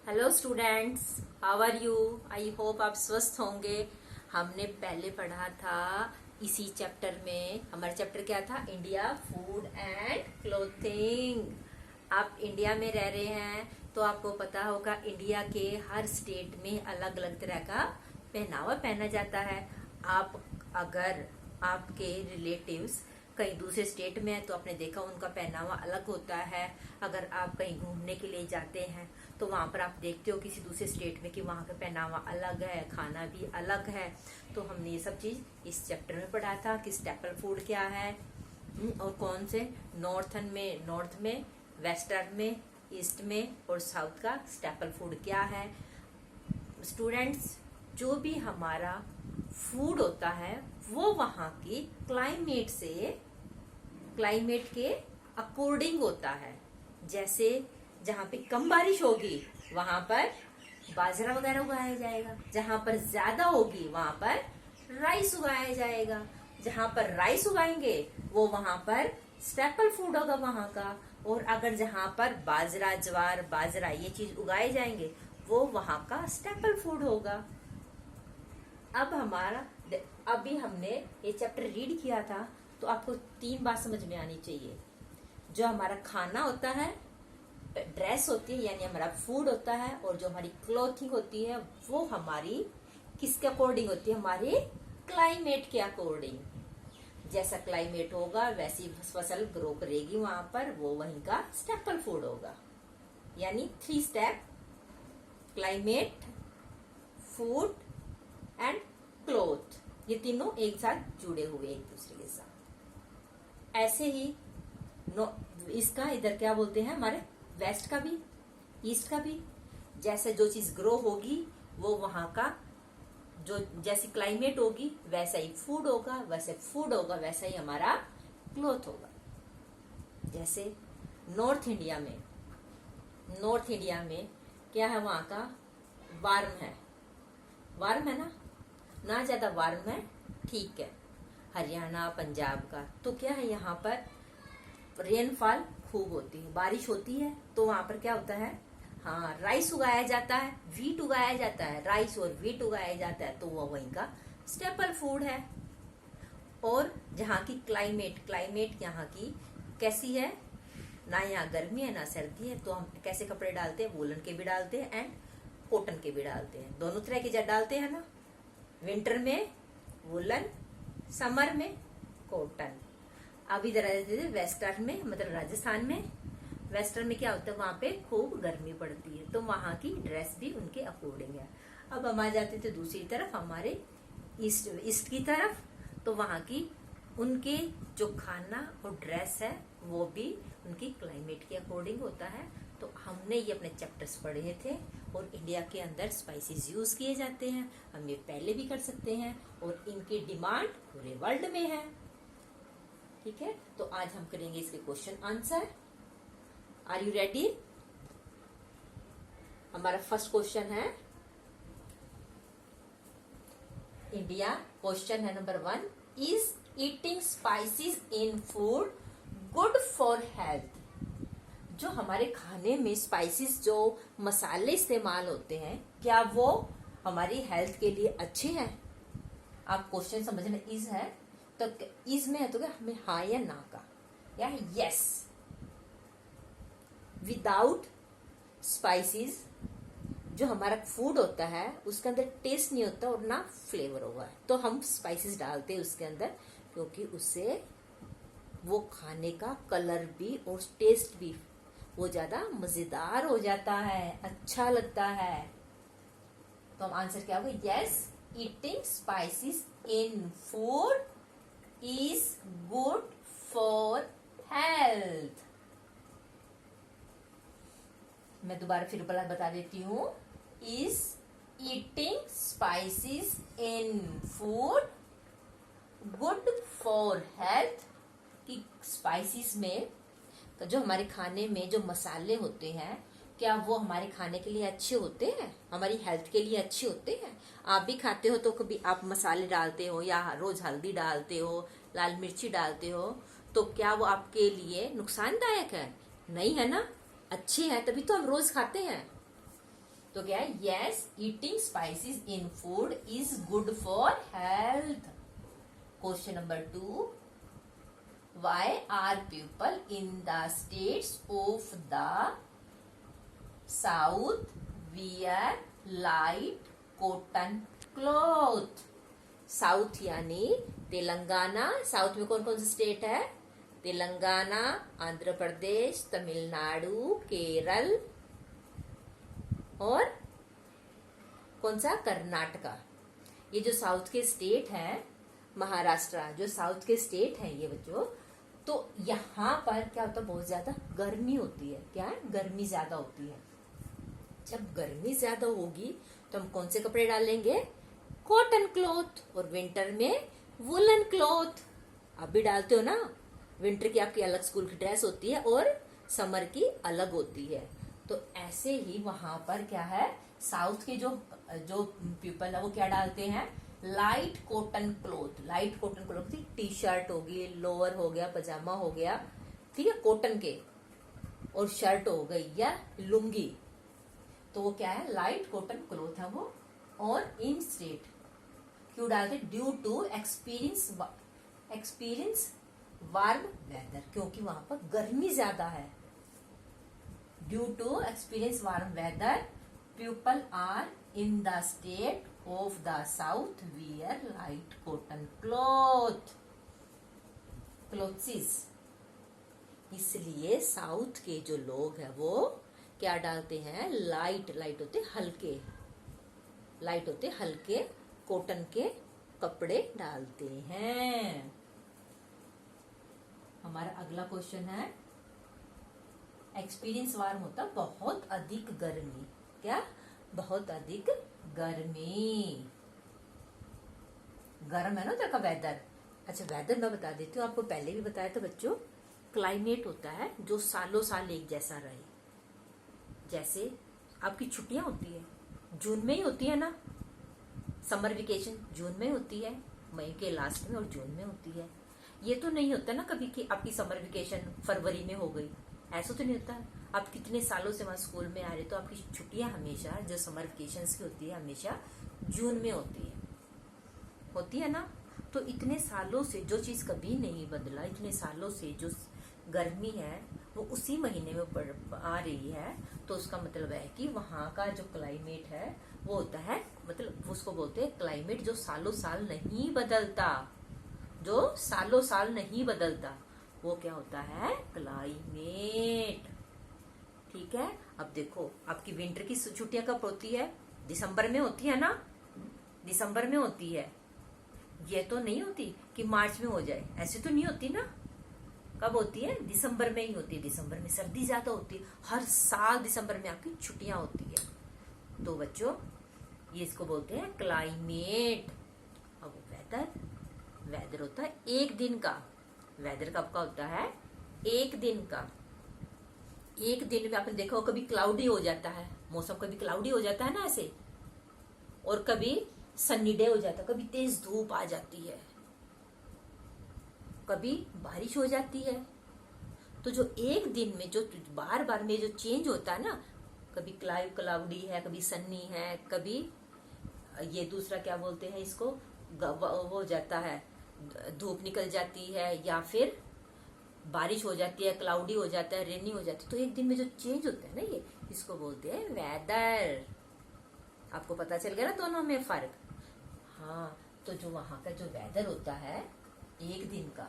Hello students, how are you. I hope आप स्वस्थ होंगे। हमने पहले पढ़ा था इसी चैप्टर में। हमारा चैप्टर क्या था? India, food and clothing. आप इंडिया में रह रहे हैं तो आपको पता होगा इंडिया के हर स्टेट में अलग अलग तरह का पहनावा पहना जाता है। आप अगर आपके रिलेटिव्स कहीं दूसरे स्टेट में है तो आपने देखा उनका पहनावा अलग होता है। अगर आप कहीं घूमने के लिए जाते हैं तो वहां पर आप देखते हो किसी दूसरे स्टेट में कि वहां का पहनावा अलग है, खाना भी अलग है। तो हमने ये सब चीज इस चैप्टर में पढ़ा था कि स्टेपल फूड क्या है और कौन से नॉर्थ में, वेस्टर्न में, ईस्ट में और साउथ का स्टेपल फूड क्या है। स्टूडेंट्स, जो भी हमारा फूड होता है वो वहां की क्लाइमेट के अकॉर्डिंग होता है। जैसे जहां पे कम बारिश होगी वहां पर बाजरा वगैरह उगाया जाएगा, जहां पर ज्यादा होगी वहां पर राइस उगाया जाएगा। जहां पर राइस उगाएंगे वो वहां पर स्टेपल फूड होगा वहां का। और अगर जहां पर बाजरा, ज्वार, बाजरा ये चीज उगाए जाएंगे वो वहां का स्टेपल फूड होगा। अभी हमने ये चैप्टर रीड किया था तो आपको 3 बात समझ में आनी चाहिए। जो हमारा खाना होता है, ड्रेस होती है यानी हमारा फूड होता है, और जो हमारी क्लोथिंग होती है वो हमारी किसके अकॉर्डिंग होती है? हमारे क्लाइमेट के अकॉर्डिंग। जैसा क्लाइमेट होगा वैसी फसल ग्रो करेगी वहां पर, वो वहीं का स्टेपल फूड होगा। यानी 3 step: climate, food and cloth. ये तीनों एक साथ जुड़े हुए एक दूसरे के साथ। ऐसे ही इसका इधर क्या बोलते हैं, हमारे वेस्ट का भी, ईस्ट का भी। जैसे जो चीज ग्रो होगी वो वहां का जो जैसी क्लाइमेट होगी वैसा ही फूड होगा, वैसा ही हमारा क्लोथ होगा। जैसे नॉर्थ इंडिया में क्या है? वहां का वार्म है ना ज्यादा वार्म है, ठीक है। हरियाणा, पंजाब का तो क्या है, यहाँ पर रेनफॉल खूब होती है, बारिश होती है। तो वहां पर क्या होता है? हाँ, राइस उगाया जाता है, वीट उगाया जाता है, राइस और वीट उगाया जाता है। तो वो वहीं का स्टेपल फूड है। और जहाँ की क्लाइमेट यहाँ की कैसी है? ना यहाँ गर्मी है ना सर्दी है। तो हम कैसे कपड़े डालते हैं? वूलन के भी डालते हैं एंड कॉटन के भी डालते हैं। दोनों तरह के डालते हैं ना। विंटर में वूलन, समर में कॉटन। अब इधर वेस्टर्न में, मतलब राजस्थान में, वेस्टर्न में क्या होता है? वहां पे खूब गर्मी पड़ती है तो वहां की ड्रेस भी उनके अकॉर्डिंग है। अब हम आ जाते थे दूसरी तरफ, हमारे ईस्ट की तरफ। तो वहां की उनके जो खाना और ड्रेस है वो भी उनकी क्लाइमेट के अकॉर्डिंग होता है। तो हमने ये अपने चैप्टर्स पढ़े थे। और इंडिया के अंदर स्पाइसेस यूज किए जाते हैं, हम ये पहले भी कर सकते हैं, और इनकी डिमांड पूरे वर्ल्ड में है। ठीक है, तो आज हम करेंगे इसके question answer. Are you ready? हमारा फर्स्ट क्वेश्चन है इंडिया। क्वेश्चन है number 1: is eating spices in food good for health? जो हमारे खाने में स्पाइसेस, जो मसाले इस्तेमाल होते हैं, क्या वो हमारी हेल्थ के लिए अच्छे हैं? आप क्वेश्चन समझ में इज है तो इज में है तो क्या हमें हाँ या ना का, या यस। विदाउट स्पाइसेस जो हमारा फूड होता है उसके अंदर टेस्ट नहीं होता और ना फ्लेवर होगा। तो हम स्पाइसेस डालते हैं उसके अंदर क्योंकि उससे वो खाने का कलर भी और टेस्ट भी वो ज्यादा मजेदार हो जाता है, अच्छा लगता है। तो हम आंसर क्या होगा? Yes, eating spices in food is good for health. मैं दोबारा फिर बता देती हूँ। Is eating spices in food good for health? कि स्पाइसेस में तो जो हमारे खाने में जो मसाले होते हैं क्या वो हमारे खाने के लिए अच्छे होते हैं, हमारी हेल्थ के लिए अच्छे होते हैं? आप भी खाते हो तो कभी आप मसाले डालते हो या रोज हल्दी डालते हो, लाल मिर्ची डालते हो, तो क्या वो आपके लिए नुकसानदायक है? नहीं है ना। अच्छे हैं तभी तो हम रोज खाते हैं। तो क्या है, yes eating spices in food is good for health. Question number 2, why are people in the states of the south wear light cotton cloth? South यानी तेलंगाना, साउथ में कौन कौन सा स्टेट है, तेलंगाना, आंध्र प्रदेश, तमिलनाडु, केरल और कौन सा, कर्नाटका। ये जो साउथ के स्टेट है, महाराष्ट्र, जो साउथ के स्टेट है ये बच्चों, तो यहाँ पर क्या होता है, बहुत ज्यादा गर्मी होती है। क्या है, गर्मी ज्यादा होती है। जब गर्मी ज्यादा होगी तो हम कौन से कपड़े डालेंगे, कॉटन क्लॉथ, और विंटर में वुलन क्लॉथ। आप भी डालते हो ना, विंटर की आपकी अलग स्कूल की ड्रेस होती है और समर की अलग होती है। तो ऐसे ही वहां पर क्या है, साउथ के जो पीपल है वो क्या डालते हैं, light cotton cloth. Light cotton cloth थी, टी शर्ट होगी, लोअर हो गया, पजामा हो गया, ठीक है, कॉटन के, और शर्ट हो गई या लुंगी, तो वो क्या है, लाइट कॉटन क्लॉथ है वो। और इन स्टेट क्यों डालते, due to experience warm weather, क्योंकि वहां पर गर्मी ज्यादा है। Due to experience warm weather people are in the state of the south wear light cotton clothes. इसलिए साउथ के जो लोग हैं वो क्या डालते हैं, लाइट होते हल्के कॉटन के कपड़े डालते हैं। हमारा अगला क्वेश्चन है, एक्सपीरियंस वार्म होता बहुत अधिक गर्मी। क्या, बहुत अधिक गर्मी, गर्म है ना उधर का वेदर। अच्छा, वेदर मैं बता देती हूँ, आपको पहले भी बताया था बच्चों। क्लाइमेट होता है जो सालों साल एक जैसा रहे। जैसे आपकी छुट्टियां होती है, जून में ही होती है ना, समर वेकेशन जून में होती है, मई के लास्ट में, और जून में होती है। ये तो नहीं होता ना कभी कि आपकी समर वेकेशन फरवरी में हो गई, ऐसा तो नहीं होता। आप कितने सालों से वहां स्कूल में आ रहे, तो आपकी छुट्टियां हमेशा जो समर वेकेशन की होती है हमेशा जून में होती है ना। तो इतने सालों से जो चीज कभी नहीं बदला, इतने सालों से जो गर्मी है वो उसी महीने में आ रही है, तो उसका मतलब है कि वहां का जो क्लाइमेट है वो होता है, मतलब उसको बोलते हैं क्लाइमेट जो सालों साल नहीं बदलता। जो सालों साल नहीं बदलता वो क्या होता है, क्लाइमेट। ठीक है, अब देखो आपकी विंटर की छुट्टियां कब होती है, दिसंबर में होती है ना, दिसंबर में होती है। ये तो नहीं होती कि मार्च में हो जाए, ऐसे तो नहीं होती ना। कब होती है, दिसंबर में ही होती है। दिसंबर में सर्दी ज्यादा होती है, हर साल दिसंबर में आपकी छुट्टियां होती है। तो बच्चों ये इसको बोलते हैं क्लाइमेट। अब वेदर होता है एक दिन का। वेदर कब का होता है, एक दिन का। एक दिन में आपने देखा हो कभी क्लाउडी हो जाता है मौसम, कभी क्लाउडी हो जाता है ना ऐसे, और कभी सन्नी डे हो जाता है, कभी तेज धूप आ जाती है, कभी बारिश हो जाती है। तो जो एक दिन में जो बार बार में जो चेंज होता है ना, कभी क्लाउडी है, कभी सन्नी है, कभी ये दूसरा क्या बोलते हैं इसको, हो जाता है, धूप निकल जाती है, या फिर बारिश हो जाती है, क्लाउडी हो जाता है, रेनी हो जाती है। तो एक दिन में जो चेंज होता है ना, ये इसको बोलते हैं वेदर। आपको पता चल गया ना दोनों में फर्क। हाँ, तो जो वहां का जो वेदर होता है एक दिन का,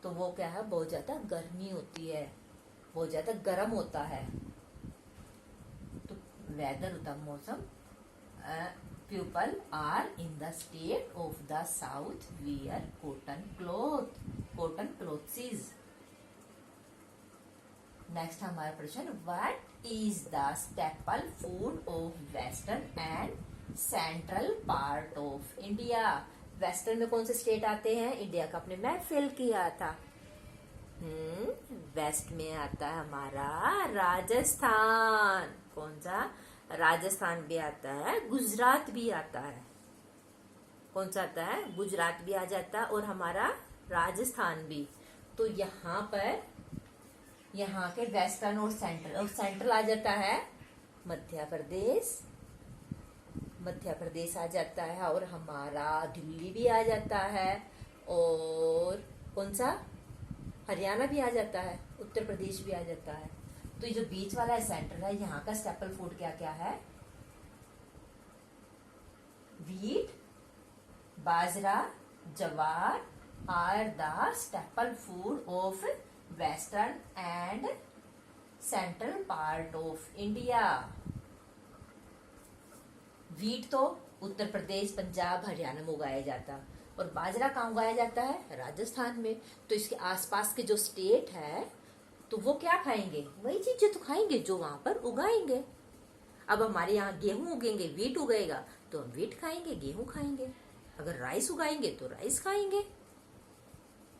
तो वो क्या है, बहुत ज्यादा गर्मी होती है, बहुत ज्यादा गर्म होता है। तो वेदर होता है मौसम। People are in the state of the south wear cotton clothes. Next हमारा प्रश्न, what is the staple food of western and central part of India. Western में कौन से स्टेट आते हैं, इंडिया का आपने मैप फिल किया था। वेस्ट में आता है हमारा राजस्थान। कौन सा, राजस्थान भी आता है, गुजरात भी आता है। कौन सा आता है, गुजरात भी आ जाता है, और हमारा राजस्थान भी। तो यहाँ पर यहाँ के वेस्टर्न और सेंट्रल आ जाता है मध्य प्रदेश, मध्य प्रदेश आ जाता है, और हमारा दिल्ली भी आ जाता है, और कौन सा, हरियाणा भी आ जाता है, उत्तर प्रदेश भी आ जाता है। तो ये जो बीच वाला है सेंटर है, यहाँ का स्टेपल फूड क्या क्या है? Wheat, bajra, jowar are the staple food of western and central part of India. Wheat तो उत्तर प्रदेश, पंजाब, हरियाणा में उगाया जाता, और बाजरा कहाँ उगाया जाता है? राजस्थान में। तो इसके आसपास के जो स्टेट है तो वो क्या खाएंगे? वही चीजें तो खाएंगे जो वहां पर उगाएंगे। अब हमारे यहाँ गेहूं उगेंगे, व्हीट उगेगा, तो हम व्हीट खाएंगे, गेहूं खाएंगे। अगर राइस उगाएंगे तो राइस खाएंगे।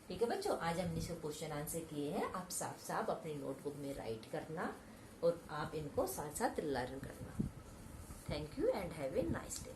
ठीक है बच्चों, आज हमने इसके क्वेश्चन आंसर किए हैं। आप साफ साफ अपनी नोटबुक में राइट करना, और आप इनको साथ साथ लर्न करना। Thank you and have a nice day.